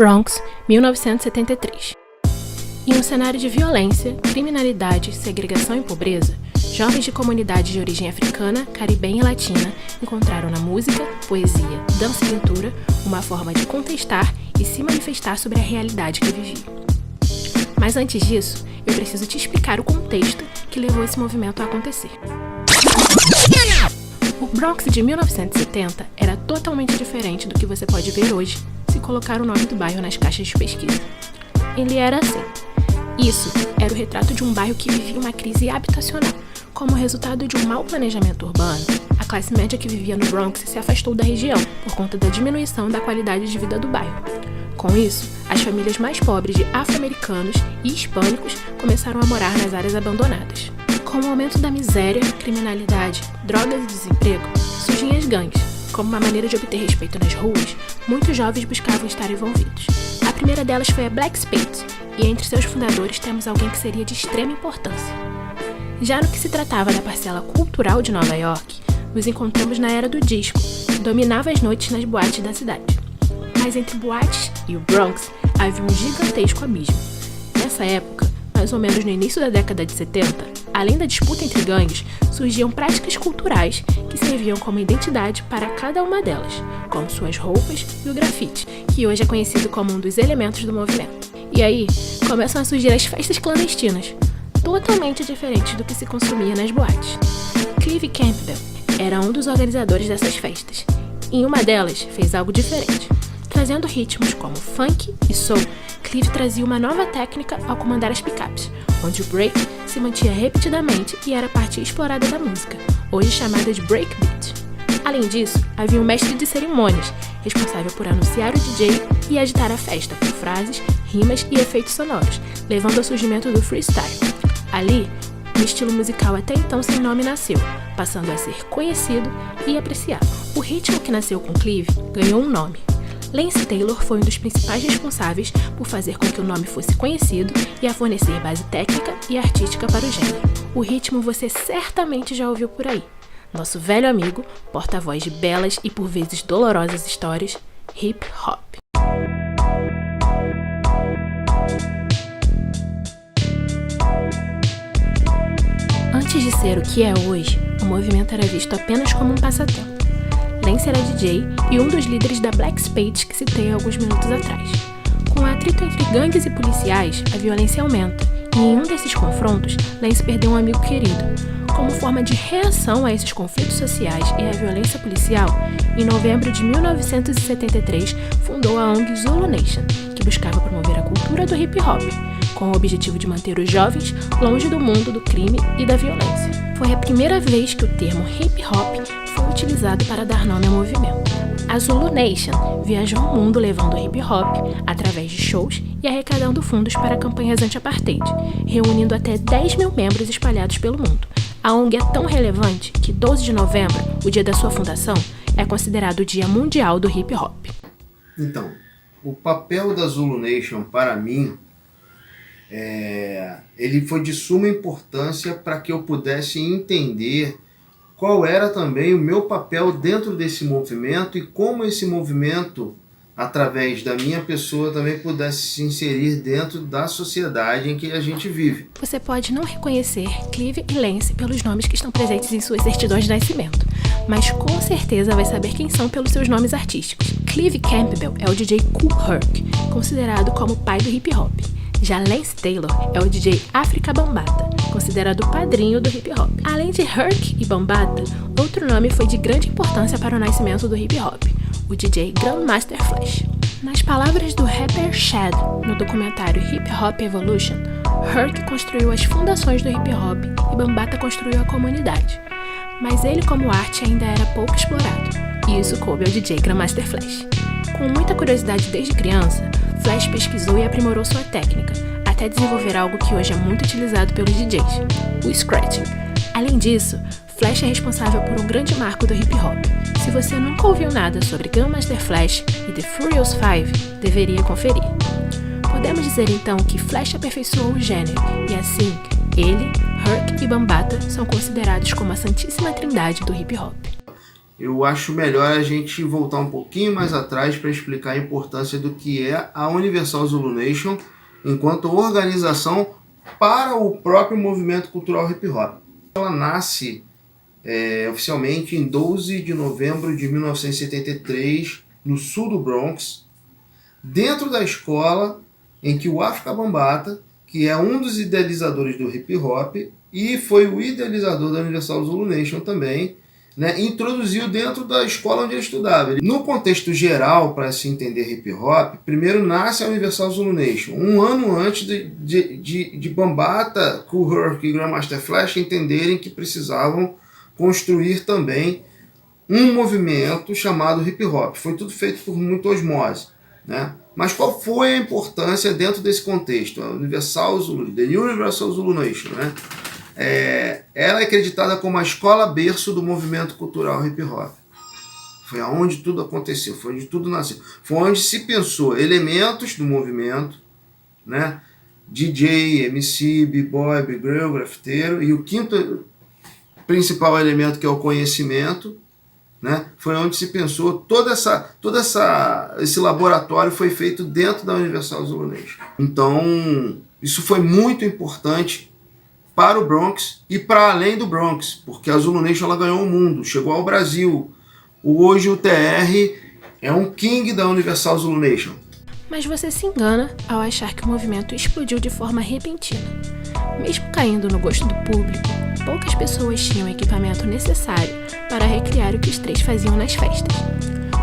Bronx, 1973. Em um cenário de violência, criminalidade, segregação e pobreza, jovens de comunidades de origem africana, caribenha e latina encontraram na música, poesia, dança e pintura uma forma de contestar e se manifestar sobre a realidade que viviam. Mas antes disso, eu preciso te explicar o contexto que levou esse movimento a acontecer. O Bronx de 1970 era totalmente diferente do que você pode ver hoje se colocar o nome do bairro nas caixas de pesquisa. Ele era assim. Isso era o retrato de um bairro que vivia uma crise habitacional. Como resultado de um mau planejamento urbano, a classe média que vivia no Bronx se afastou da região por conta da diminuição da qualidade de vida do bairro. Com isso, as famílias mais pobres de afro-americanos e hispânicos começaram a morar nas áreas abandonadas. Com o aumento da miséria, criminalidade, drogas e desemprego, surgiam as gangues. Como uma maneira de obter respeito nas ruas, muitos jovens buscavam estar envolvidos. A primeira delas foi a Black Spade, e entre seus fundadores temos alguém que seria de extrema importância. Já no que se tratava da parcela cultural de Nova York, nos encontramos na era do disco, que dominava as noites nas boates da cidade. Mas entre boates e o Bronx havia um gigantesco abismo. Nessa época, mais ou menos no início da década de 70, além da disputa entre gangues, surgiam práticas culturais que serviam como identidade para cada uma delas, como suas roupas e o grafite, que hoje é conhecido como um dos elementos do movimento. E aí, começam a surgir as festas clandestinas, totalmente diferentes do que se consumia nas boates. Clive Campbell era um dos organizadores dessas festas. Em uma delas, fez algo diferente. Trazendo ritmos como funk e soul, Clive trazia uma nova técnica ao comandar as picapes, onde o break se mantinha repetidamente e era a parte explorada da música, hoje chamada de breakbeat. Além disso, havia um mestre de cerimônias, responsável por anunciar o DJ e agitar a festa com frases, rimas e efeitos sonoros, levando ao surgimento do freestyle. Ali, um estilo musical até então sem nome nasceu, passando a ser conhecido e apreciado. O ritmo que nasceu com Clive ganhou um nome. Lance Taylor foi um dos principais responsáveis por fazer com que o nome fosse conhecido e a fornecer base técnica e artística para o gênero. O ritmo você certamente já ouviu por aí. Nosso velho amigo, porta-voz de belas e por vezes dolorosas histórias, hip hop. Antes de ser o que é hoje, o movimento era visto apenas como um passatempo. Lance era DJ e um dos líderes da Black Spade que citei alguns minutos atrás. Com o atrito entre gangues e policiais, a violência aumenta, e em um desses confrontos, Lance perdeu um amigo querido. Como forma de reação a esses conflitos sociais e à violência policial, em novembro de 1973, fundou a ONG Zulu Nation, que buscava promover a cultura do hip hop, com o objetivo de manter os jovens longe do mundo do crime e da violência. Foi a primeira vez que o termo hip hop foi utilizado para dar nome ao movimento. A Zulu Nation viajou o mundo levando hip hop através de shows e arrecadando fundos para campanhas anti-apartheid, reunindo até 10 mil membros espalhados pelo mundo. A ONG é tão relevante que 12 de novembro, o dia da sua fundação, é considerado o Dia Mundial do Hip Hop. Então, o papel da Zulu Nation para mim ele foi de suma importância para que eu pudesse entender qual era também o meu papel dentro desse movimento e como esse movimento, através da minha pessoa, também pudesse se inserir dentro da sociedade em que a gente vive. Você pode não reconhecer Clive e Lance pelos nomes que estão presentes em suas certidões de nascimento, mas com certeza vai saber quem são pelos seus nomes artísticos. Clive Campbell é o DJ Kool Herc, considerado como o pai do hip hop. Já Lance Taylor é o DJ Afrika Bambaataa, considerado o padrinho do hip hop. Além de Herc e Bambaataa, outro nome foi de grande importância para o nascimento do hip hop, o DJ Grandmaster Flash. Nas palavras do rapper Shad, no documentário Hip Hop Evolution, Herc construiu as fundações do hip hop e Bambaataa construiu a comunidade. Mas ele como arte ainda era pouco explorado, e isso coube ao DJ Grandmaster Flash. Com muita curiosidade desde criança, Flash pesquisou e aprimorou sua técnica, até desenvolver algo que hoje é muito utilizado pelos DJs, o scratching. Além disso, Flash é responsável por um grande marco do hip hop. Se você nunca ouviu nada sobre Grandmaster Flash e The Furious Five, deveria conferir. Podemos dizer então que Flash aperfeiçoou o gênero, e assim, ele, Herc e Bambaataa são considerados como a santíssima trindade do hip hop. eu acho melhor a gente voltar um pouquinho mais atrás para explicar a importância do que é a Universal Zulu Nation enquanto organização para o próprio movimento cultural hip hop. Ela nasce oficialmente em 12 de novembro de 1973, no sul do Bronx, dentro da escola em que o Afrika Bambaataa, que é um dos idealizadores do hip hop e foi o idealizador da Universal Zulu Nation também, né, introduziu dentro da escola onde ele estudava. No contexto geral, para se entender hip hop, primeiro nasce a Universal Zulu Nation, um ano antes de Bambaataa, Kool Herc e Grandmaster Flash entenderem que precisavam construir também um movimento chamado hip hop. Foi tudo feito por muita osmose, né? Mas qual foi a importância dentro desse contexto? A Universal Zulu, The Universal Zulu Nation, né? Ela é acreditada como a escola berço do movimento cultural hip hop. Foi aonde tudo aconteceu, foi onde tudo nasceu. Foi onde se pensou elementos do movimento, né? DJ, MC, B-boy, B-girl, grafiteiro, e o quinto principal elemento, que é o conhecimento, né? Foi onde se pensou esse laboratório foi feito dentro da Universal Zulu Nation. Então, isso foi muito importante para o Bronx e para além do Bronx, porque a Zulu Nation ela ganhou o mundo, chegou ao Brasil. Hoje o TR é um king da Universal Zulu Nation. Mas você se engana ao achar que o movimento explodiu de forma repentina. Mesmo caindo no gosto do público, poucas pessoas tinham o equipamento necessário para recriar o que os três faziam nas festas.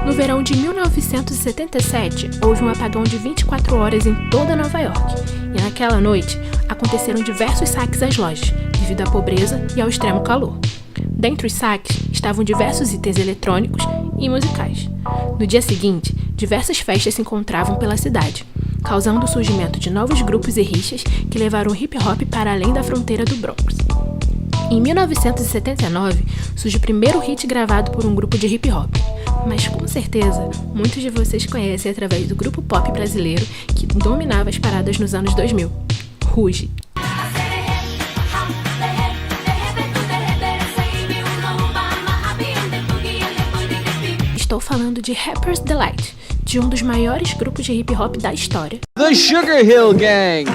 No verão de 1977, houve um apagão de 24 horas em toda Nova York, e naquela noite aconteceram diversos saques às lojas, devido à pobreza e ao extremo calor. Dentre os saques estavam diversos itens eletrônicos e musicais. No dia seguinte, diversas festas se encontravam pela cidade, causando o surgimento de novos grupos e rixas que levaram o hip hop para além da fronteira do Bronx. Em 1979, surge o primeiro hit gravado por um grupo de hip hop, mas com certeza muitos de vocês conhecem através do grupo pop brasileiro que dominava as paradas nos anos 2000, Ruge. Estou falando de Rapper's Delight, de um dos maiores grupos de hip hop da história. The Sugar Hill Gang.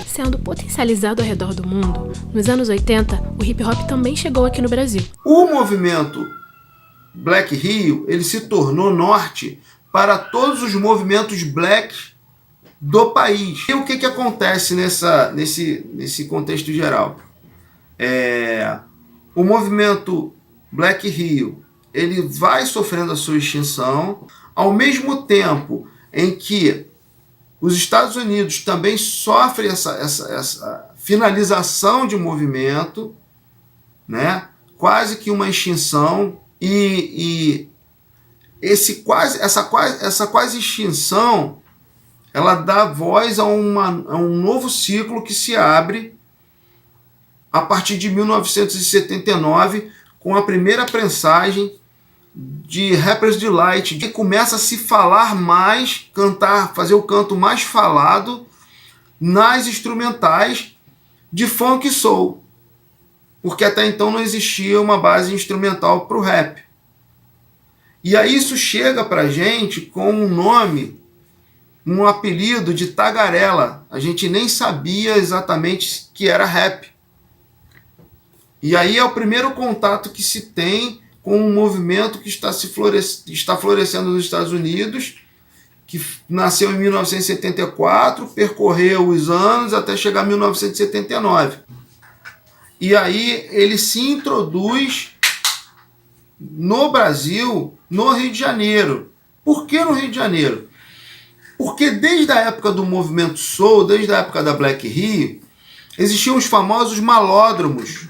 Sendo potencializado ao redor do mundo, nos anos 80, o hip hop também chegou aqui no Brasil. O movimento Black Rio, ele se tornou norte para todos os movimentos blacks do país. E o que acontece nesse contexto geral? O movimento Black Rio, ele vai sofrendo a sua extinção, ao mesmo tempo em que os Estados Unidos também sofrem essa finalização de movimento, né? Quase que uma extinção, e essa quase extinção, ela dá voz a um novo ciclo que se abre a partir de 1979, com a primeira prensagem de Rapper's Delight, que começa a se falar mais, fazer o canto mais falado nas instrumentais de funk e soul, porque até então não existia uma base instrumental para o rap. E aí isso chega para a gente com um nome, um apelido de tagarela. A gente nem sabia exatamente que era rap. E aí é o primeiro contato que se tem com um movimento que está florescendo nos Estados Unidos, que nasceu em 1974, percorreu os anos até chegar a 1979. E aí ele se introduz no Brasil, no Rio de Janeiro. Por que no Rio de Janeiro? Porque desde a época do movimento soul, desde a época da Black Rio, existiam os famosos malódromos.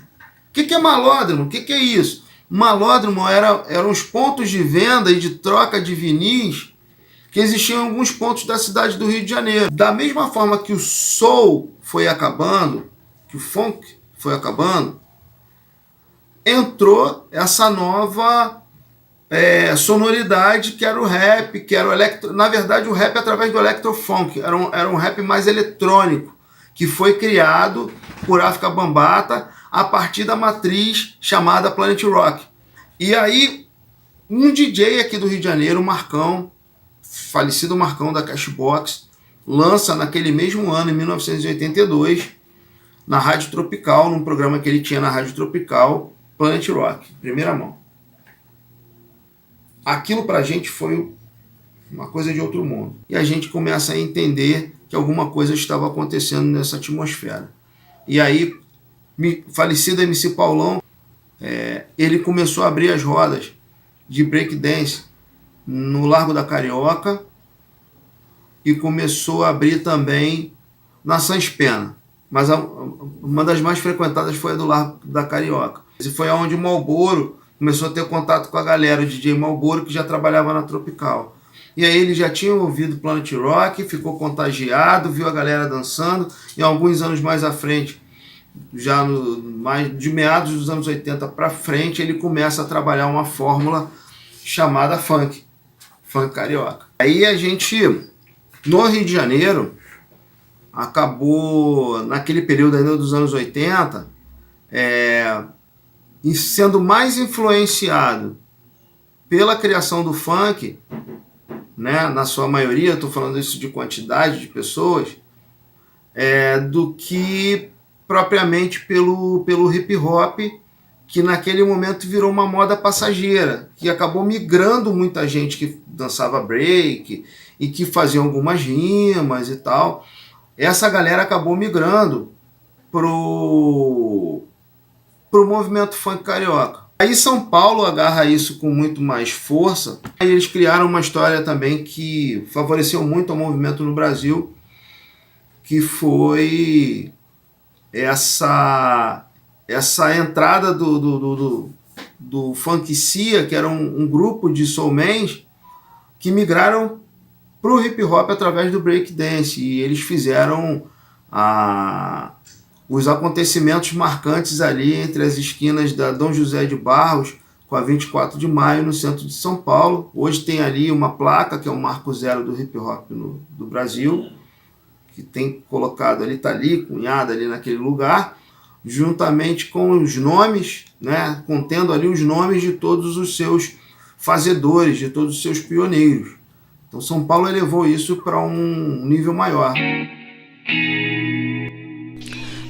O que é malódromo? O que é isso? Malódromo eram os pontos de venda e de troca de vinis que existiam em alguns pontos da cidade do Rio de Janeiro. Da mesma forma que o soul foi acabando, que o funk foi acabando, entrou essa nova sonoridade que era o rap, que era o electro. Na verdade, o rap através do electrofunk, era um rap mais eletrônico, que foi criado por Afrika Bambaataa a partir da matriz chamada Planet Rock. E aí, um DJ aqui do Rio de Janeiro, o Marcão, falecido Marcão da Cashbox, lança naquele mesmo ano, em 1982, na Rádio Tropical, num programa que ele tinha na Rádio Tropical, Planet Rock, primeira mão. Aquilo pra gente foi uma coisa de outro mundo. E a gente começa a entender que alguma coisa estava acontecendo nessa atmosfera. E aí, falecido MC Paulão, ele começou a abrir as rodas de breakdance no Largo da Carioca e começou a abrir também na Sans Pena. Mas uma das mais frequentadas foi a do Largo da Carioca. Esse foi onde o Malboro começou a ter contato com a galera, o DJ Malboro, que já trabalhava na Tropical. E aí ele já tinha ouvido Planet Rock, ficou contagiado, viu a galera dançando, e alguns anos mais à frente, já de meados dos anos 80 para frente, ele começa a trabalhar uma fórmula chamada funk carioca. Aí a gente, no Rio de Janeiro, acabou, naquele período ainda dos anos 80, sendo mais influenciado pela criação do funk, né, na sua maioria, estou falando isso de quantidade de pessoas, do que propriamente pelo hip hop, que naquele momento virou uma moda passageira, que acabou migrando muita gente que dançava break e que fazia algumas rimas e tal. Essa galera acabou migrando pro movimento funk carioca. Aí São Paulo agarra isso com muito mais força. Aí eles criaram uma história também que favoreceu muito o movimento no Brasil, que foi essa entrada do Funkcia, que era um grupo de soulmans que migraram para o hip hop através do breakdance, e eles fizeram os acontecimentos marcantes ali entre as esquinas da Dom José de Barros com a 24 de Maio no centro de São Paulo. Hoje tem ali uma placa que é o marco zero do hip hop do Brasil, que tem colocado ali, está ali, cunhada ali naquele lugar, juntamente com os nomes, né, contendo ali os nomes de todos os seus fazedores, de todos os seus pioneiros. Então São Paulo elevou isso para um nível maior.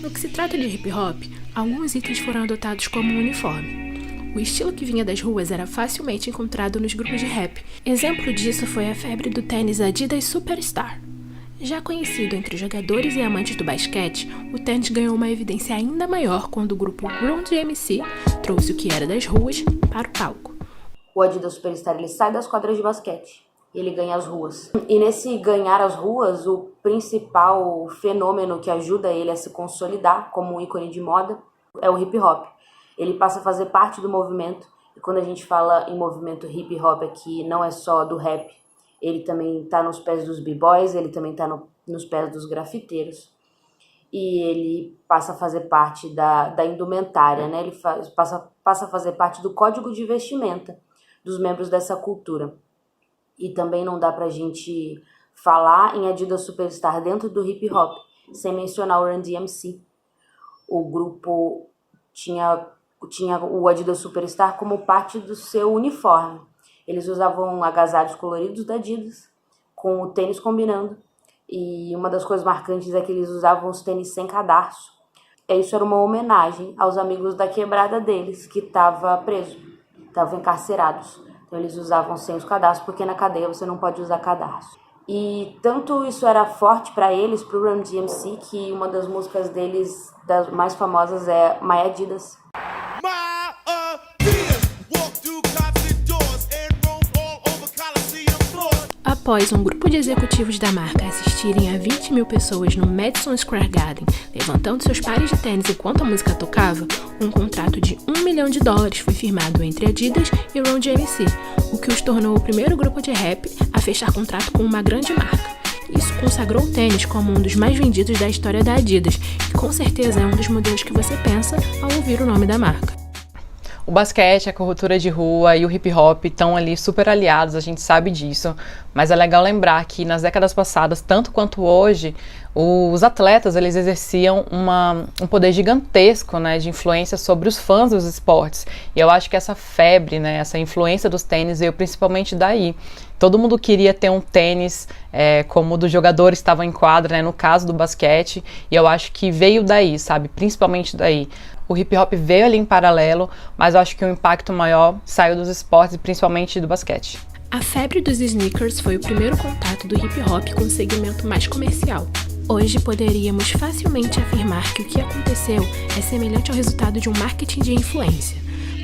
No que se trata de hip hop, alguns itens foram adotados como um uniforme. O estilo que vinha das ruas era facilmente encontrado nos grupos de rap. Exemplo disso foi a febre do tênis Adidas Superstar. Já conhecido entre os jogadores e amantes do basquete, o tênis ganhou uma evidência ainda maior quando o grupo Run DMC trouxe o que era das ruas para o palco. O Adidas Superstar ele sai das quadras de basquete, ele ganha as ruas. E nesse ganhar as ruas, o principal fenômeno que ajuda ele a se consolidar como um ícone de moda é o hip hop. Ele passa a fazer parte do movimento, e quando a gente fala em movimento hip hop aqui, não é só do rap. Ele também está nos pés dos b-boys, ele também está nos pés dos grafiteiros. E ele passa a fazer parte da indumentária, né? Ele passa a fazer parte do código de vestimenta dos membros dessa cultura. E também não dá pra gente falar em Adidas Superstar dentro do hip hop sem mencionar o Run DMC. O grupo tinha o Adidas Superstar como parte do seu uniforme. Eles usavam agasalhos coloridos da Adidas, com o tênis combinando. E uma das coisas marcantes é que eles usavam os tênis sem cadarço. Isso era uma homenagem aos amigos da quebrada deles, que estavam presos, estavam encarcerados. Então eles usavam sem os cadarços, porque na cadeia você não pode usar cadarço. E tanto isso era forte para eles, pro Run DMC, que uma das músicas deles, das mais famosas, é My Adidas. Após um grupo de executivos da marca assistirem a 20 mil pessoas no Madison Square Garden, levantando seus pares de tênis enquanto a música tocava, um contrato de $1 milhão foi firmado entre Adidas e Run DMC, o que os tornou o primeiro grupo de rap a fechar contrato com uma grande marca. Isso consagrou o tênis como um dos mais vendidos da história da Adidas, que com certeza é um dos modelos que você pensa ao ouvir o nome da marca. O basquete, a cultura de rua e o hip hop estão ali super aliados, a gente sabe disso, mas é legal lembrar que nas décadas passadas, tanto quanto hoje, os atletas eles exerciam um poder gigantesco, né, de influência sobre os fãs dos esportes. E eu acho que essa febre, né, essa influência dos tênis veio principalmente daí. Todo mundo queria ter um tênis como o do jogador estava em quadra, né, no caso do basquete, e eu acho que veio daí, sabe, principalmente daí. O hip hop veio ali em paralelo, mas eu acho que o impacto maior saiu dos esportes e principalmente do basquete. A febre dos sneakers foi o primeiro contato do hip hop com o segmento mais comercial. Hoje poderíamos facilmente afirmar que o que aconteceu é semelhante ao resultado de um marketing de influência.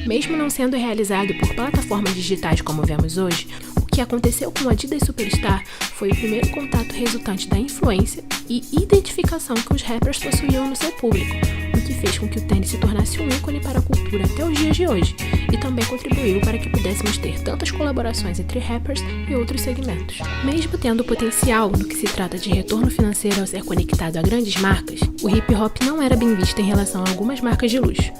Mesmo não sendo realizado por plataformas digitais como vemos hoje, o que aconteceu com o Adidas Superstar foi o primeiro contato resultante da influência e identificação que os rappers possuíam no seu público, o que fez com que o tênis se tornasse um ícone para a cultura até os dias de hoje, e também contribuiu para que pudéssemos ter tantas colaborações entre rappers e outros segmentos. Mesmo tendo potencial no que se trata de retorno financeiro ao ser conectado a grandes marcas, o hip hop não era bem visto em relação a algumas marcas de luxo.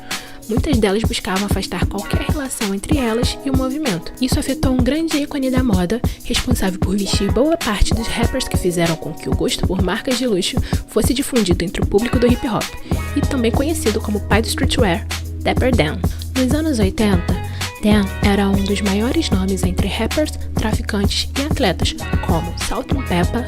Muitas delas buscavam afastar qualquer relação entre elas e o movimento. Isso afetou um grande ícone da moda, responsável por vestir boa parte dos rappers que fizeram com que o gosto por marcas de luxo fosse difundido entre o público do hip hop, e também conhecido como pai do streetwear, Dapper Dan. Nos anos 80, Dan era um dos maiores nomes entre rappers, traficantes e atletas, como Salt-N-Pepa,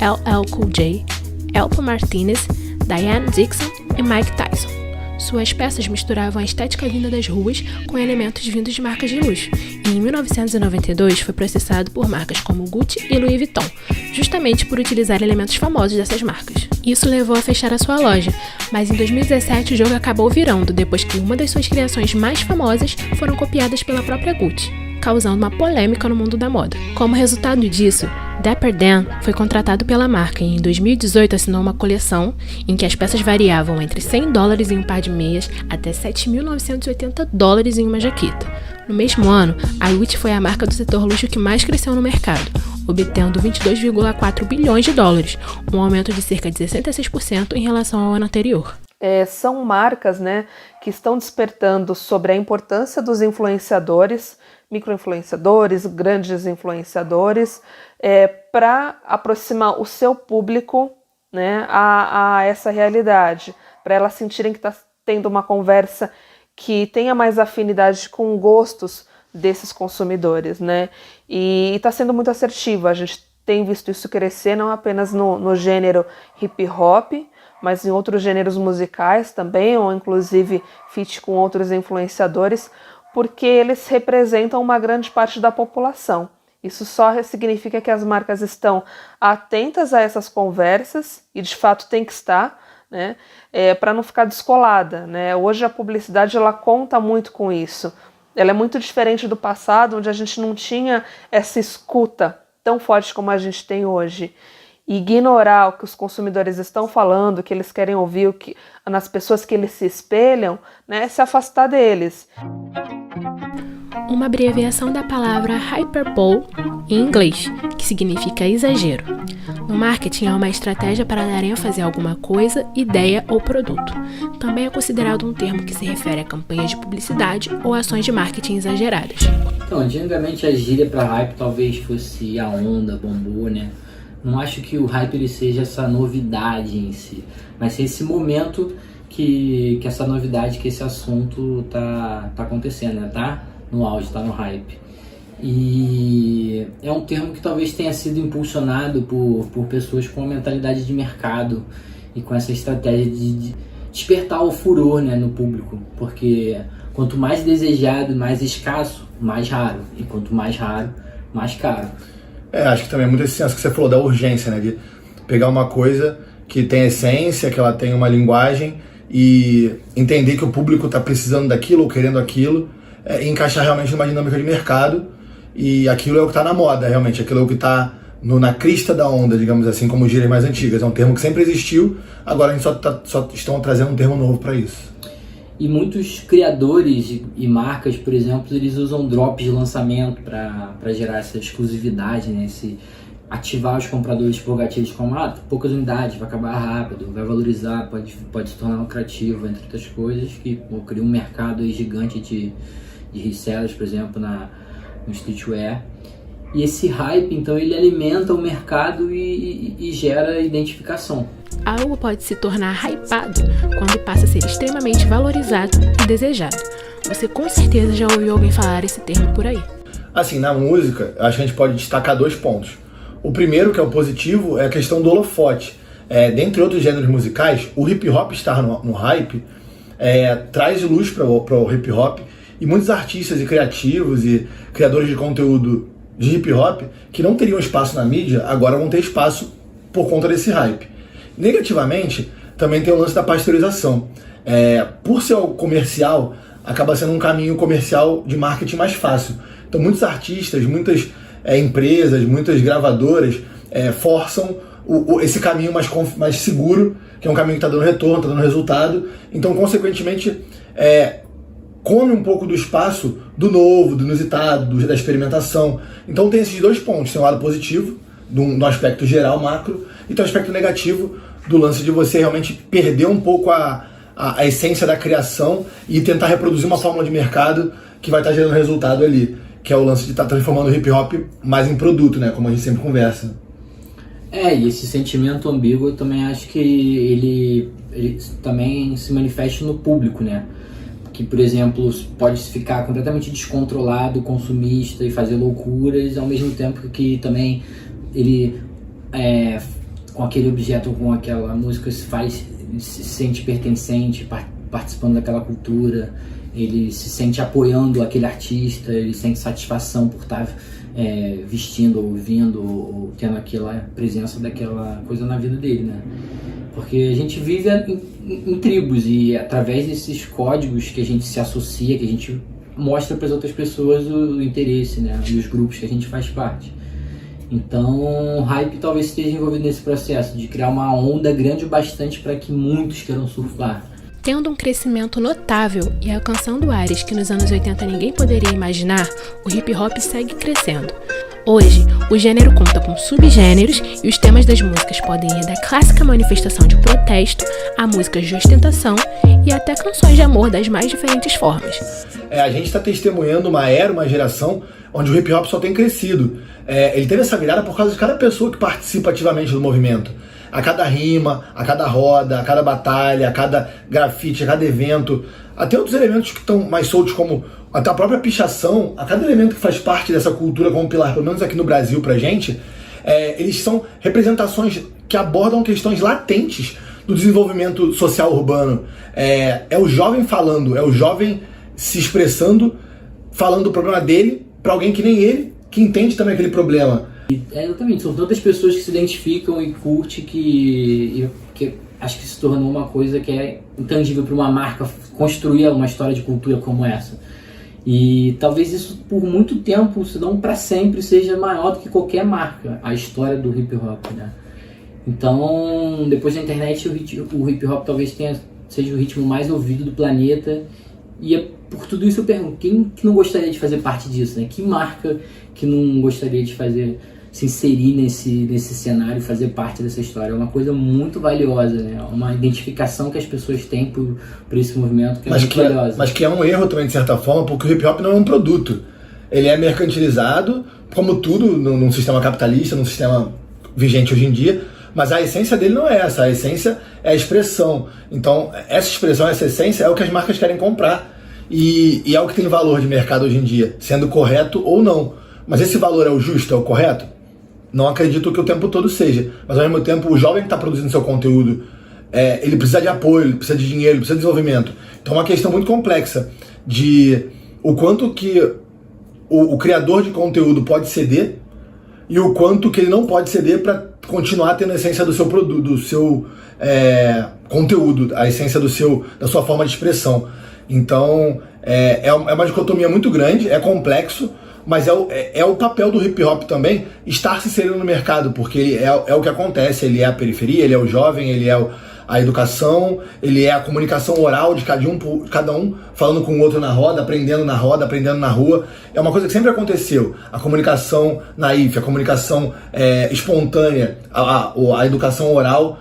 LL Cool J, Elpo Martinez, Diane Dixon e Mike Tyson. Suas peças misturavam a estética vinda das ruas com elementos vindos de marcas de luxo, e em 1992 foi processado por marcas como Gucci e Louis Vuitton, justamente por utilizar elementos famosos dessas marcas. Isso levou a fechar a sua loja, mas em 2017 o jogo acabou virando depois que uma das suas criações mais famosas foram copiadas pela própria Gucci, causando uma polêmica no mundo da moda. Como resultado disso, Dapper Dan foi contratado pela marca e em 2018 assinou uma coleção em que as peças variavam entre $100 em um par de meias até $7.980 em uma jaqueta. No mesmo ano, a Gucci foi a marca do setor luxo que mais cresceu no mercado, obtendo 22,4 bilhões de dólares, um aumento de cerca de 66% em relação ao ano anterior. São marcas, né, que estão despertando sobre a importância dos influenciadores, microinfluenciadores, grandes influenciadores, para aproximar o seu público, né, a essa realidade, para elas sentirem que está tendo uma conversa que tenha mais afinidade com gostos desses consumidores, né? E está sendo muito assertiva. A gente tem visto isso crescer não apenas no gênero hip hop, mas em outros gêneros musicais também, ou inclusive feat com outros influenciadores, porque eles representam uma grande parte da população. Isso só significa que as marcas estão atentas a essas conversas, e de fato tem que estar, né, para não ficar descolada, né? Hoje a publicidade ela conta muito com isso. Ela é muito diferente do passado, onde a gente não tinha essa escuta tão forte como a gente tem hoje. E ignorar o que os consumidores estão falando, o que eles querem ouvir, nas pessoas que eles se espelham, né, se afastar deles. Uma abreviação da palavra hyperbole em inglês, que significa exagero. No marketing é uma estratégia para dar ênfase a alguma coisa, ideia ou produto. Também é considerado um termo que se refere a campanhas de publicidade ou ações de marketing exageradas. Então, antigamente a gíria para hype talvez fosse a onda, bombou, né? Não acho que o hype ele seja essa novidade em si, mas esse momento que essa novidade, que esse assunto tá acontecendo, né? Tá no auge, tá no hype. E é um termo que talvez tenha sido impulsionado por pessoas com uma mentalidade de mercado e com essa estratégia de despertar o furor, né, no público, porque quanto mais desejado, mais escasso, mais raro, e quanto mais raro, mais caro. Acho que também é muito esse senso que você falou da urgência, né? De pegar uma coisa que tem essência, que ela tem uma linguagem e entender que o público está precisando daquilo ou querendo aquilo, e encaixar realmente numa dinâmica de mercado, e aquilo é o que está na moda, realmente, aquilo é o que está na crista da onda, digamos assim, como gírias mais antigas. É um termo que sempre existiu, agora a gente só estão trazendo um termo novo para isso. E muitos criadores e marcas, por exemplo, eles usam drops de lançamento para gerar essa exclusividade, né? ativar os compradores por gatilhos como poucas unidades, vai acabar rápido, vai valorizar, pode se tornar lucrativo, entre outras coisas, que cria um mercado aí gigante de resellers, por exemplo, no streetwear. E esse hype, então, ele alimenta o mercado e gera identificação. Algo pode se tornar hypado quando passa a ser extremamente valorizado e desejado. Você com certeza já ouviu alguém falar esse termo por aí. Assim, na música, acho que a gente pode destacar 2 pontos. O primeiro, que é o positivo, é a questão do holofote. Dentre outros gêneros musicais, o hip hop estar no hype traz luz para o hip hop, e muitos artistas e criativos e criadores de conteúdo de hip hop que não teriam espaço na mídia, agora vão ter espaço por conta desse hype. Negativamente, também tem o lance da pasteurização. Por ser comercial, acaba sendo um caminho comercial de marketing mais fácil. Então muitos artistas, muitas empresas, muitas gravadoras forçam esse caminho mais seguro, que é um caminho que está dando retorno, está dando resultado. Então, consequentemente, come um pouco do espaço do novo, do inusitado, da experimentação. Então tem esses 2 pontos. Tem um lado positivo, do aspecto geral, macro, e tem um aspecto negativo do lance de você realmente perder um pouco a essência da criação e tentar reproduzir uma fórmula de mercado que vai estar gerando resultado ali, que é o lance de estar transformando o hip hop mais em produto, né, como a gente sempre conversa. E esse sentimento ambíguo eu também acho que ele também se manifesta no público, né? Que, por exemplo, pode ficar completamente descontrolado, consumista e fazer loucuras, ao mesmo tempo que também ele, com aquele objeto, com aquela música, se sente pertencente, participando daquela cultura, ele se sente apoiando aquele artista, ele sente satisfação por estar vestindo, ouvindo, ou tendo aquela presença daquela coisa na vida dele, né? Porque a gente vive em tribos, e através desses códigos que a gente se associa, que a gente mostra para as outras pessoas o interesse, né? E os grupos que a gente faz parte. Então, o hype talvez esteja envolvido nesse processo de criar uma onda grande o bastante para que muitos queiram surfar. Tendo um crescimento notável e alcançando áreas que nos anos 80 ninguém poderia imaginar, o hip hop segue crescendo. Hoje, o gênero conta com subgêneros e os temas das músicas podem ir da clássica manifestação de protesto a músicas de ostentação e até canções de amor das mais diferentes formas. A gente está testemunhando uma geração onde o hip hop só tem crescido. Ele teve essa virada por causa de cada pessoa que participa ativamente do movimento. A cada rima, a cada roda, a cada batalha, a cada grafite, a cada evento, até outros elementos que estão mais soltos, como até a própria pichação, a cada elemento que faz parte dessa cultura como pilar, pelo menos aqui no Brasil pra gente, eles são representações que abordam questões latentes do desenvolvimento social urbano. É o jovem falando, é o jovem se expressando, falando do problema dele para alguém que nem ele, que entende também aquele problema. Exatamente, são tantas pessoas que se identificam e curtem que acho que se tornou uma coisa que é intangível para uma marca construir uma história de cultura como essa. E talvez isso por muito tempo, se não para sempre, seja maior do que qualquer marca, a história do hip hop, né? Então, depois da internet, o hip hop talvez seja o ritmo mais ouvido do planeta. E por tudo isso eu pergunto, quem que não gostaria de fazer parte disso, né? Que marca que não gostaria de se inserir nesse cenário, fazer parte dessa história? É uma coisa muito valiosa, né? Uma identificação que as pessoas têm por esse movimento que é muito valiosa. Mas que é um erro também, de certa forma, porque o hip hop não é um produto. Ele é mercantilizado, como tudo, num sistema capitalista, num sistema vigente hoje em dia, mas a essência dele não é essa. A essência é a expressão. Então, essa expressão, essa essência é o que as marcas querem comprar. E é o que tem valor de mercado hoje em dia, sendo correto ou não. Mas esse valor é o justo, é o correto? Não acredito que o tempo todo seja. Mas ao mesmo tempo, o jovem que está produzindo seu conteúdo, ele precisa de apoio, ele precisa de dinheiro, ele precisa de desenvolvimento. Então é uma questão muito complexa de o quanto que o criador de conteúdo pode ceder e o quanto que ele não pode ceder para continuar tendo a essência do seu produto, do seu conteúdo, a essência da sua forma de expressão. Então é uma dicotomia muito grande, é complexo, mas é o papel do hip hop também estar se inserindo no mercado, porque ele é o que acontece, ele é a periferia, ele é o jovem, ele é a educação, ele é a comunicação oral de cada um falando com o outro na roda, aprendendo na rua. É uma coisa que sempre aconteceu. A comunicação naif, a comunicação espontânea, a educação oral.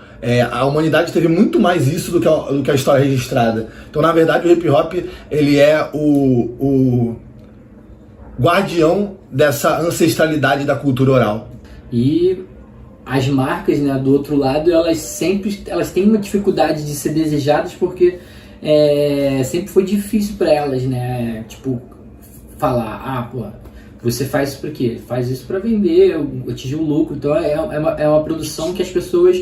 A humanidade teve muito mais isso do que a história registrada. Então, na verdade, o hip hop ele é o guardião dessa ancestralidade da cultura oral. E as marcas, né, do outro lado, elas têm uma dificuldade de ser desejadas porque sempre foi difícil para elas, né? Tipo, falar, você faz isso para quê? Faz isso para vender, atingir o lucro. Então é uma produção que as pessoas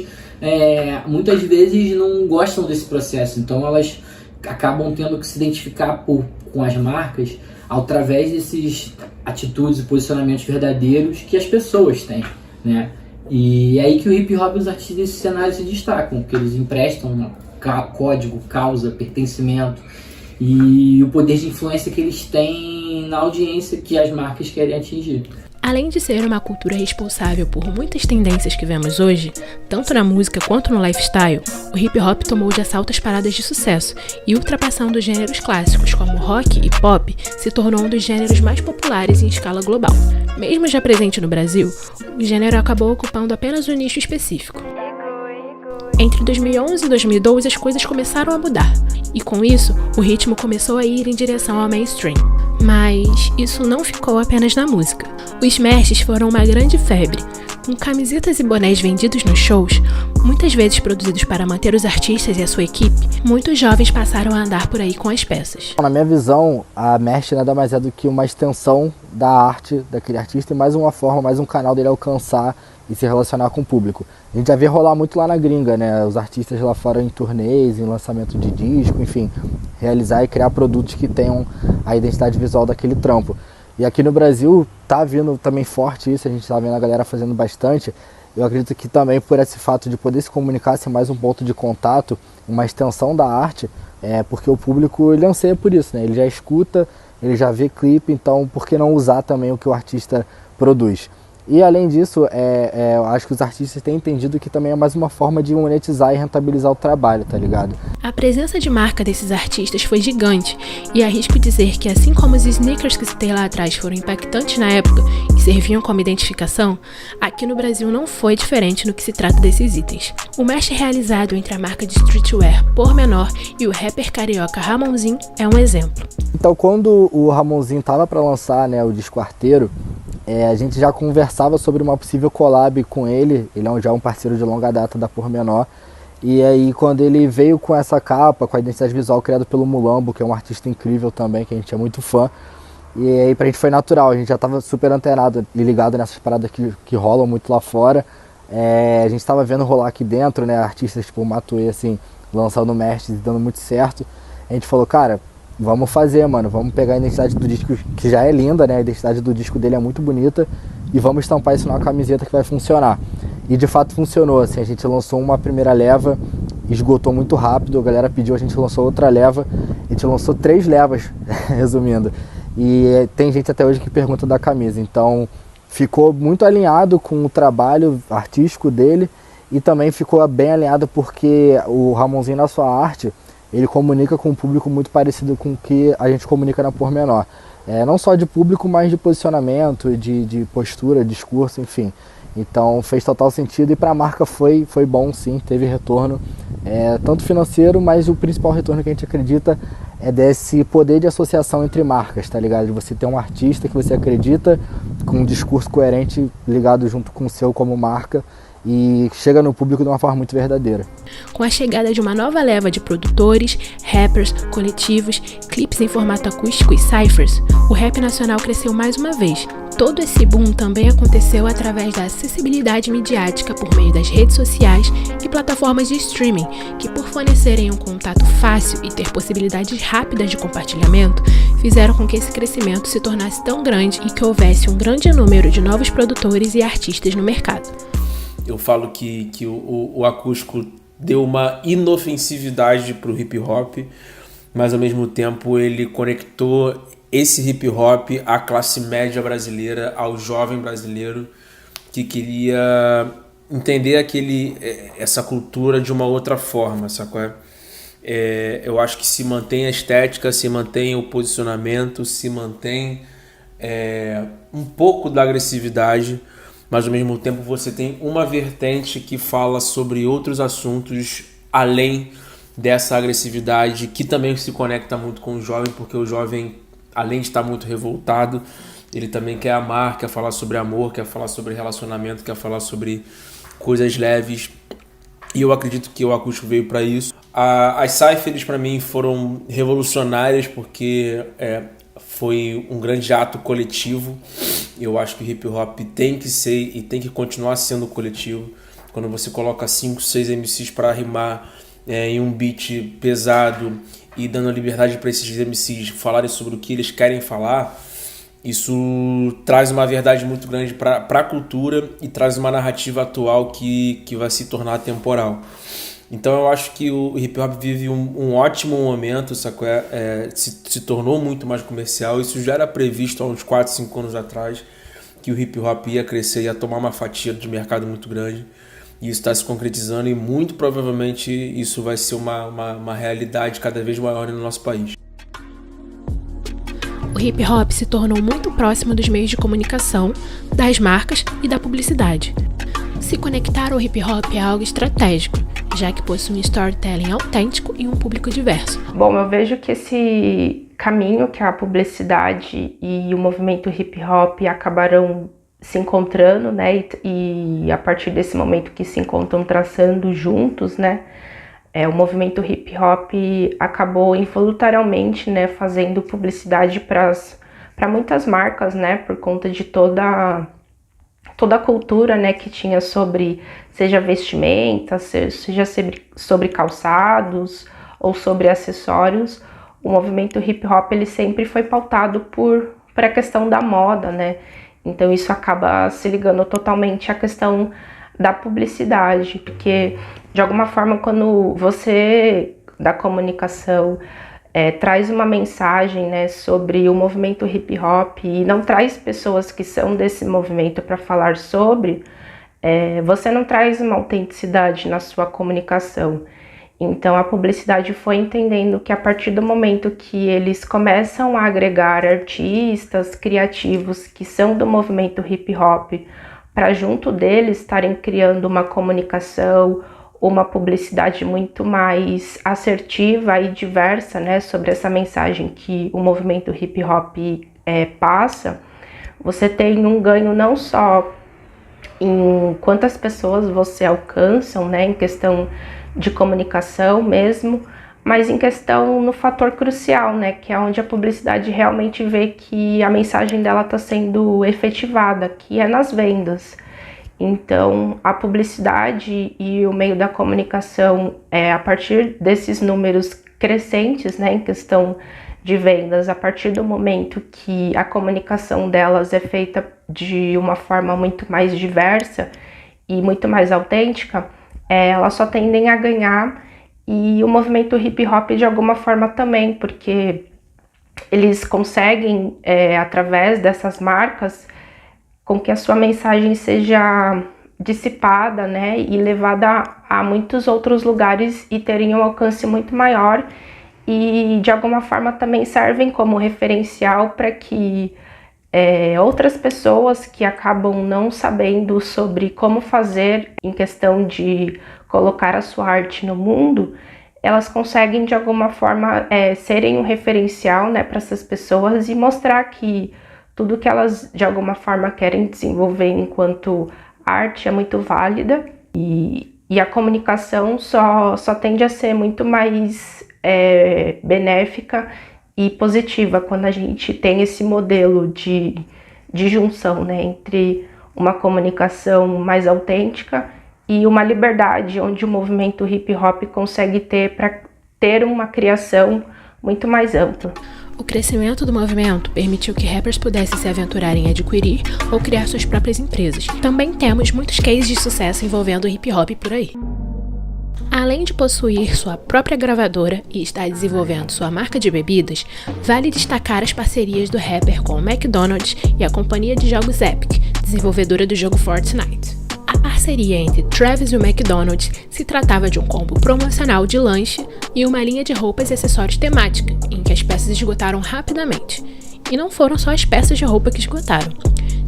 muitas vezes não gostam desse processo. Então elas acabam tendo que se identificar com as marcas através desses atitudes e posicionamentos verdadeiros que as pessoas têm, né? E é aí que o hip hop e os artistas desse cenário se destacam, que eles emprestam código, causa, pertencimento e o poder de influência que eles têm na audiência que as marcas querem atingir. Além de ser uma cultura responsável por muitas tendências que vemos hoje, tanto na música quanto no lifestyle, o hip hop tomou de assalto as paradas de sucesso e, ultrapassando gêneros clássicos como rock e pop, se tornou um dos gêneros mais populares em escala global. Mesmo já presente no Brasil, o gênero acabou ocupando apenas um nicho específico. Entre 2011 e 2012 as coisas começaram a mudar, e com isso, o ritmo começou a ir em direção ao mainstream. Mas isso não ficou apenas na música. Os meshes foram uma grande febre, com camisetas e bonés vendidos nos shows, muitas vezes produzidos para manter os artistas e a sua equipe. Muitos jovens passaram a andar por aí com as peças. Na minha visão, a merch nada mais é do que uma extensão da arte daquele artista e mais uma forma, mais um canal dele alcançar e se relacionar com o público. A gente já vê rolar muito lá na gringa, né? Os artistas lá fora em turnês, em lançamento de disco, enfim, realizar e criar produtos que tenham a identidade visual daquele trampo. E aqui no Brasil tá vindo também forte isso, a gente tá vendo a galera fazendo bastante. Eu acredito que também por esse fato de poder se comunicar ser mais um ponto de contato, uma extensão da arte, porque o público ele anseia por isso, né? Ele já escuta, ele já vê clipe, então por que não usar também o que o artista produz? E além disso, eu acho que os artistas têm entendido que também é mais uma forma de monetizar e rentabilizar o trabalho, tá ligado? A presença de marca desses artistas foi gigante, e arrisco dizer que assim como os sneakers que citei lá atrás foram impactantes na época e serviam como identificação, aqui no Brasil não foi diferente no que se trata desses itens. O match realizado entre a marca de streetwear Pormenor e o rapper carioca Ramonzinho é um exemplo. Então quando o Ramonzinho tava para lançar, né, o disco Arteiro, a gente já conversava sobre uma possível collab com ele. Ele é já um parceiro de longa data da Pormenor. E aí quando ele veio com essa capa, com a identidade visual criada pelo Mulambo, que é um artista incrível também, que a gente é muito fã, e aí pra gente foi natural, a gente já estava super antenado e ligado nessas paradas que rolam muito lá fora. A gente estava vendo rolar aqui dentro, né, artistas tipo o Matuê, assim, lançando merch e dando muito certo. A gente falou, cara, vamos fazer, mano, vamos pegar a identidade do disco, que já é linda, né, a identidade do disco dele é muito bonita, e vamos estampar isso numa camiseta que vai funcionar. E de fato funcionou, assim, a gente lançou uma primeira leva, esgotou muito rápido, a galera pediu, a gente lançou outra leva, a gente lançou 3 levas, resumindo. E tem gente até hoje que pergunta da camisa, então ficou muito alinhado com o trabalho artístico dele, e também ficou bem alinhado porque o Ramonzinho na sua arte, ele comunica com um público muito parecido com o que a gente comunica na Pormenor. Não só de público, mas de posicionamento, de postura, discurso, enfim. Então fez total sentido e para a marca foi bom sim, teve retorno, tanto financeiro, mas o principal retorno que a gente acredita é desse poder de associação entre marcas, tá ligado? De você ter um artista que você acredita, com um discurso coerente ligado junto com o seu como marca, e chega no público de uma forma muito verdadeira. Com a chegada de uma nova leva de produtores, rappers, coletivos, clipes em formato acústico e cyphers, o rap nacional cresceu mais uma vez. Todo esse boom também aconteceu através da acessibilidade midiática por meio das redes sociais e plataformas de streaming, que por fornecerem um contato fácil e ter possibilidades rápidas de compartilhamento, fizeram com que esse crescimento se tornasse tão grande e que houvesse um grande número de novos produtores e artistas no mercado. Eu falo que o acústico deu uma inofensividade para o hip hop, mas ao mesmo tempo ele conectou esse hip hop à classe média brasileira, ao jovem brasileiro que queria entender essa cultura de uma outra forma, sacou? Eu acho que se mantém a estética, se mantém o posicionamento, se mantém um pouco da agressividade, mas ao mesmo tempo você tem uma vertente que fala sobre outros assuntos além dessa agressividade, que também se conecta muito com o jovem, porque o jovem, além de estar muito revoltado, ele também quer amar, quer falar sobre amor, quer falar sobre relacionamento, quer falar sobre coisas leves, e eu acredito que o acústico veio para isso. As cyphers para mim foram revolucionárias porque foi um grande ato coletivo. Eu acho que o hip hop tem que ser e tem que continuar sendo coletivo. Quando você coloca 5, 6 MCs para rimar em um beat pesado e dando a liberdade para esses MCs falarem sobre o que eles querem falar, isso traz uma verdade muito grande para a cultura e traz uma narrativa atual que vai se tornar atemporal. Então eu acho que o hip hop vive um ótimo momento, sacou? Se tornou muito mais comercial. Isso já era previsto há uns 4, 5 anos atrás, que o hip hop ia crescer, ia tomar uma fatia de mercado muito grande. E isso está se concretizando e muito provavelmente isso vai ser uma realidade cada vez maior no nosso país. O hip hop se tornou muito próximo dos meios de comunicação, das marcas e da publicidade. Se conectar ao hip hop é algo estratégico, já que possui um storytelling autêntico e um público diverso. Bom, eu vejo que esse caminho que a publicidade e o movimento hip hop acabaram se encontrando, né, e a partir desse momento que se encontram traçando juntos, né, o movimento hip hop acabou involuntariamente, né, fazendo publicidade para muitas marcas, né, por conta de toda a cultura, né, que tinha sobre, seja vestimenta, seja sobre calçados ou sobre acessórios. O movimento hip hop ele sempre foi pautado por a questão da moda, né. Então isso acaba se ligando totalmente à questão da publicidade, porque de alguma forma quando você da comunicação traz uma mensagem, né, sobre o movimento hip hop e não traz pessoas que são desse movimento para falar sobre, você não traz uma autenticidade na sua comunicação. Então a publicidade foi entendendo que a partir do momento que eles começam a agregar artistas criativos que são do movimento hip hop para junto deles estarem criando uma comunicação, uma publicidade muito mais assertiva e diversa, né, sobre essa mensagem que o movimento hip hop passa, você tem um ganho não só em quantas pessoas você alcançam, né, em questão de comunicação mesmo, mas em questão no fator crucial, né, que é onde a publicidade realmente vê que a mensagem dela está sendo efetivada, que é nas vendas. Então, a publicidade e o meio da comunicação, a partir desses números crescentes, né, em questão de vendas, a partir do momento que a comunicação delas é feita de uma forma muito mais diversa e muito mais autêntica, elas só tendem a ganhar, e o movimento hip hop de alguma forma também, porque eles conseguem, através dessas marcas, com que a sua mensagem seja dissipada, né, e levada a muitos outros lugares e terem um alcance muito maior, e de alguma forma também servem como referencial para que outras pessoas que acabam não sabendo sobre como fazer em questão de colocar a sua arte no mundo, elas conseguem de alguma forma serem um referencial, né, para essas pessoas e mostrar que tudo que elas de alguma forma querem desenvolver enquanto arte é muito válida, e a comunicação só tende a ser muito mais benéfica e positiva quando a gente tem esse modelo de junção, né, entre uma comunicação mais autêntica e uma liberdade onde o movimento hip hop consegue ter para ter uma criação muito mais ampla. O crescimento do movimento permitiu que rappers pudessem se aventurar em adquirir ou criar suas próprias empresas. Também temos muitos cases de sucesso envolvendo o hip hop por aí. Além de possuir sua própria gravadora e estar desenvolvendo sua marca de bebidas, vale destacar as parcerias do rapper com o McDonald's e a companhia de jogos Epic, desenvolvedora do jogo Fortnite. A parceria entre Travis e o McDonald's se tratava de um combo promocional de lanche e uma linha de roupas e acessórios temática, em que as peças esgotaram rapidamente. E não foram só as peças de roupa que esgotaram.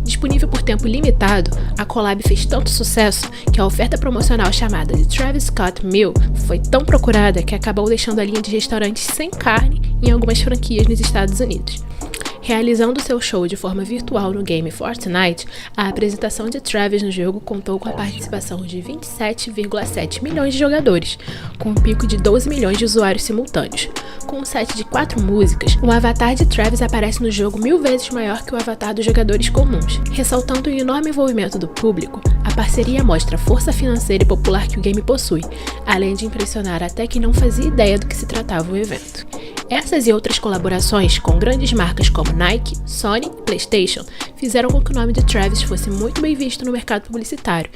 Disponível por tempo limitado, a collab fez tanto sucesso que a oferta promocional chamada de Travis Scott Meal foi tão procurada que acabou deixando a linha de restaurantes sem carne em algumas franquias nos Estados Unidos. Realizando seu show de forma virtual no game Fortnite, a apresentação de Travis no jogo contou com a participação de 27,7 milhões de jogadores, com um pico de 12 milhões de usuários simultâneos. Com um set de 4 músicas, o avatar de Travis aparece no jogo 1000 vezes maior que o avatar dos jogadores comuns. Ressaltando o enorme envolvimento do público, a parceria mostra a força financeira e popular que o game possui, além de impressionar até quem não fazia ideia do que se tratava o evento. Essas e outras colaborações com grandes marcas como Nike, Sony e PlayStation fizeram com que o nome de Travis fosse muito bem visto no mercado publicitário.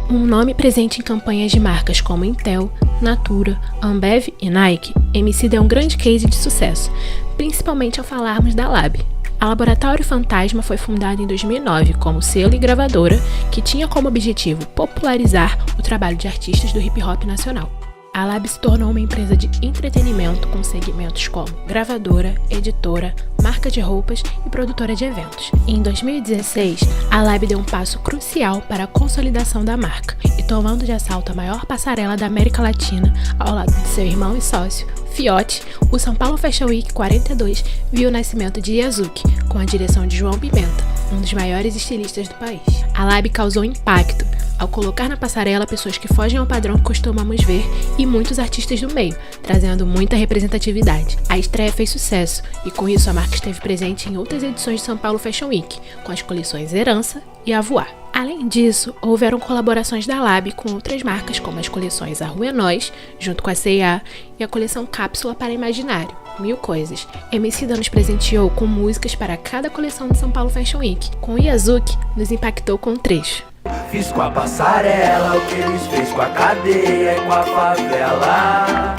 Um nome presente em campanhas de marcas como Intel, Natura, Ambev e Nike, Emicida é um grande case de sucesso, principalmente ao falarmos da Lab. A Laboratório Fantasma foi fundada em 2009 como selo e gravadora que tinha como objetivo popularizar o trabalho de artistas do hip hop nacional. A Lab se tornou uma empresa de entretenimento com segmentos como gravadora, editora, marca de roupas e produtora de eventos. Em 2016, a Lab deu um passo crucial para a consolidação da marca e tomando de assalto a maior passarela da América Latina ao lado de seu irmão e sócio, Fiote, o São Paulo Fashion Week 42 viu o nascimento de Yazuki, com a direção de João Pimenta, um dos maiores estilistas do país. A Lab causou impacto ao colocar na passarela pessoas que fogem ao padrão que costumamos ver e muitos artistas do meio, trazendo muita representatividade. A estreia fez sucesso e com isso a marca esteve presente em outras edições de São Paulo Fashion Week, com as coleções Herança e Avoar. Além disso, houveram colaborações da Lab com outras marcas como as coleções A Rua é Nós, junto com a C&A, e a coleção Cápsula para Imaginário, 1000 coisas. Emicida nos presenteou com músicas para cada coleção de São Paulo Fashion Week. Com Yazuki, nos impactou com um trecho. Fiz com a passarela o que eles fez com a cadeia e com a favela.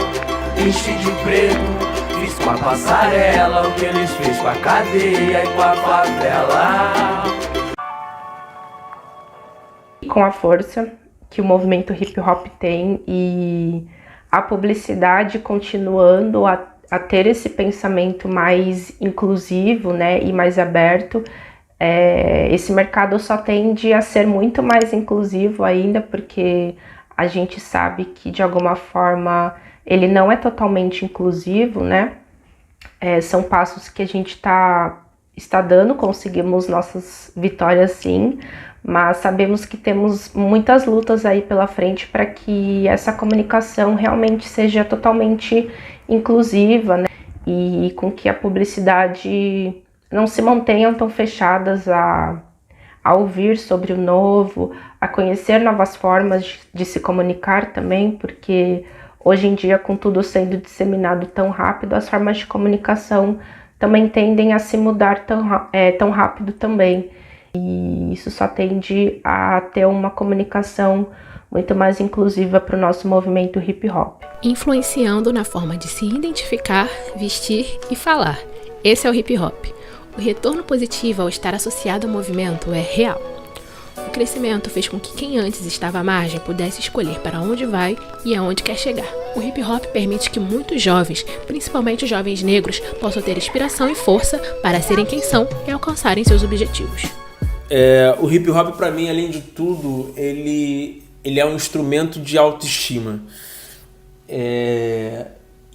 Enchi de preto, fiz com a passarela o que eles fez com a cadeia e com a favela. Com a força que o movimento hip hop tem e a publicidade continuando a ter esse pensamento mais inclusivo, né, e mais aberto, esse mercado só tende a ser muito mais inclusivo ainda, porque a gente sabe que de alguma forma ele não é totalmente inclusivo, né? São passos que a gente está dando, conseguimos nossas vitórias sim, mas sabemos que temos muitas lutas aí pela frente para que essa comunicação realmente seja totalmente inclusiva, né? E com que a publicidade não se mantenham tão fechadas a ouvir sobre o novo, a conhecer novas formas de se comunicar também, porque hoje em dia, com tudo sendo disseminado tão rápido, as formas de comunicação também tendem a se mudar tão rápido também. E isso só tende a ter uma comunicação muito mais inclusiva para o nosso movimento hip hop. Influenciando na forma de se identificar, vestir e falar. Esse é o hip hop. O retorno positivo ao estar associado ao movimento é real. O crescimento fez com que quem antes estava à margem pudesse escolher para onde vai e aonde quer chegar. O hip hop permite que muitos jovens, principalmente os jovens negros, possam ter inspiração e força para serem quem são e alcançarem seus objetivos. O hip hop, para mim, além de tudo, ele é um instrumento de autoestima.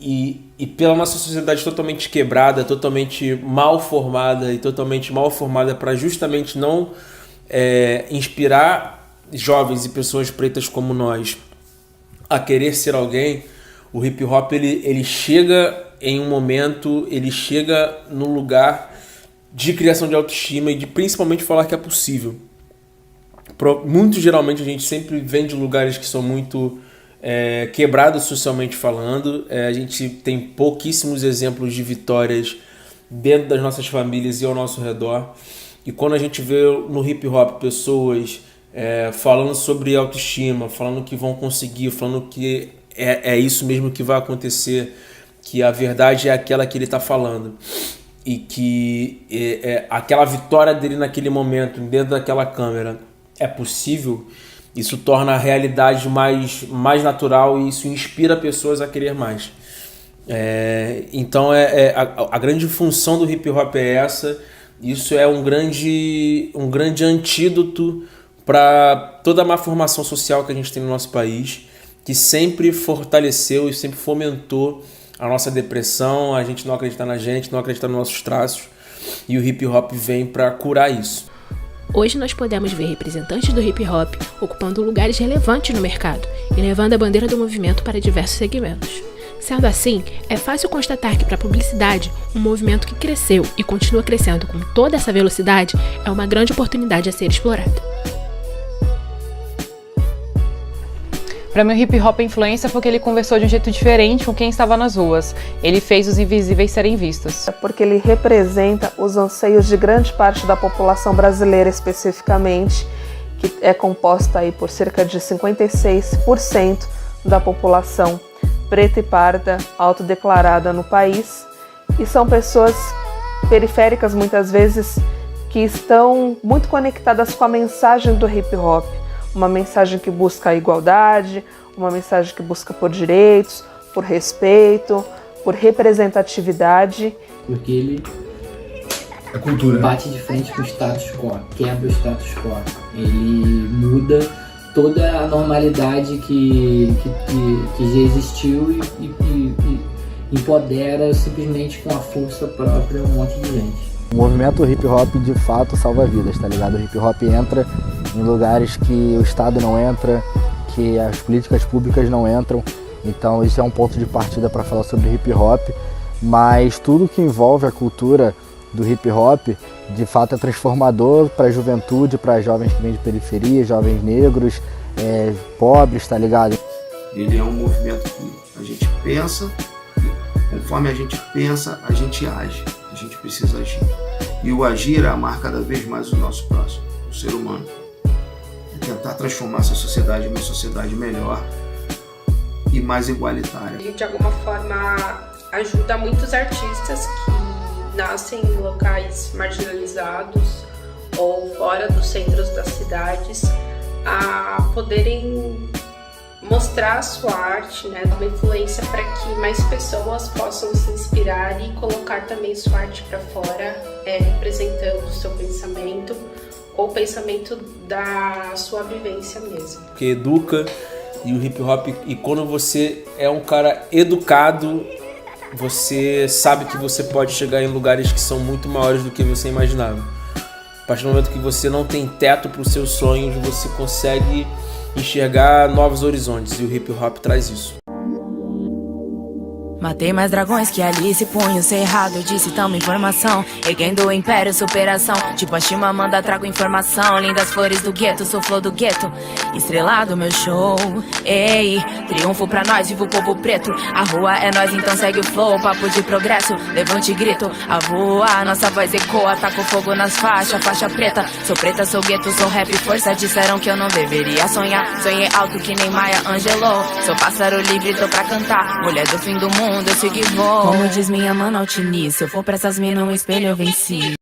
E pela nossa sociedade totalmente quebrada, totalmente mal formada para justamente não inspirar jovens e pessoas pretas como nós a querer ser alguém, o hip hop ele chega em um momento, ele chega no lugar de criação de autoestima e de principalmente falar que é possível. Muito geralmente a gente sempre vem de lugares que são muito quebrados socialmente falando. A gente tem pouquíssimos exemplos de vitórias dentro das nossas famílias e ao nosso redor. E quando a gente vê no hip hop pessoas falando sobre autoestima, falando que vão conseguir, falando que é isso mesmo que vai acontecer, que a verdade é aquela que ele está falando, e que aquela vitória dele naquele momento, dentro daquela câmera, é possível, isso torna a realidade mais natural e isso inspira pessoas a querer mais. Então a grande função do hip hop é essa. Isso é um grande antídoto para toda a má formação social que a gente tem no nosso país, que sempre fortaleceu e sempre fomentou a nossa depressão, a gente não acreditar na gente, não acreditar nos nossos traços, e o hip hop vem para curar isso. Hoje nós podemos ver representantes do hip hop ocupando lugares relevantes no mercado e levando a bandeira do movimento para diversos segmentos. Sendo assim, é fácil constatar que para a publicidade, um movimento que cresceu e continua crescendo com toda essa velocidade é uma grande oportunidade a ser explorada. Para mim, o hip hop influência foi que ele conversou de um jeito diferente com quem estava nas ruas. Ele fez os invisíveis serem vistos. É porque ele representa os anseios de grande parte da população brasileira especificamente, que é composta aí por cerca de 56% da população preta e parda autodeclarada no país, e são pessoas periféricas muitas vezes que estão muito conectadas com a mensagem do hip hop, uma mensagem que busca a igualdade, uma mensagem que busca por direitos, por respeito, por representatividade. Porque ele é cultura. Bate de frente com o status quo, quebra o status quo, ele muda toda a normalidade que já existiu e empodera simplesmente com a força própria um monte de gente. O movimento hip hop de fato salva vidas, tá ligado? O hip hop entra em lugares que o Estado não entra, que as políticas públicas não entram. Então isso é um ponto de partida para falar sobre hip hop, mas tudo que envolve a cultura do hip hop de fato é transformador para a juventude, para jovens que vêm de periferia, jovens negros, pobres, tá ligado? Ele é um movimento que a gente pensa, e conforme a gente pensa, a gente age. A gente precisa agir. E o agir é amar cada vez mais o nosso próximo, o ser humano. É tentar transformar essa sociedade em uma sociedade melhor e mais igualitária. Ele, de alguma forma, ajuda muitos artistas que nascem em locais marginalizados ou fora dos centros das cidades a poderem mostrar a sua arte, né, uma influência para que mais pessoas possam se inspirar e colocar também sua arte para fora, representando o seu pensamento ou o pensamento da sua vivência mesmo. Que educa, e o hip hop, e quando você é um cara educado, você sabe que você pode chegar em lugares que são muito maiores do que você imaginava. A partir do momento que você não tem teto para os seus sonhos, você consegue enxergar novos horizontes, e o hip hop traz isso. Matei mais dragões que Alice, punho cerrado, disse tamo informação, erguendo o império, superação, tipo a Chimamanda trago informação, lindas flores do gueto, sou flor do gueto, estrelado meu show, ei, triunfo pra nós, viva o povo preto, a rua é nós, então segue o flow, papo de progresso, levante e grito, a voar, nossa voz ecoa, taco fogo nas faixas, faixa preta, sou preta, sou gueto, sou rap, força, disseram que eu não deveria sonhar, sonhei alto que nem Maya Angelou, sou pássaro livre, tô pra cantar, mulher do fim do mundo, eu sigo e vou. Como diz minha mano Altini, se eu for pra essas minas, um espelho eu venci.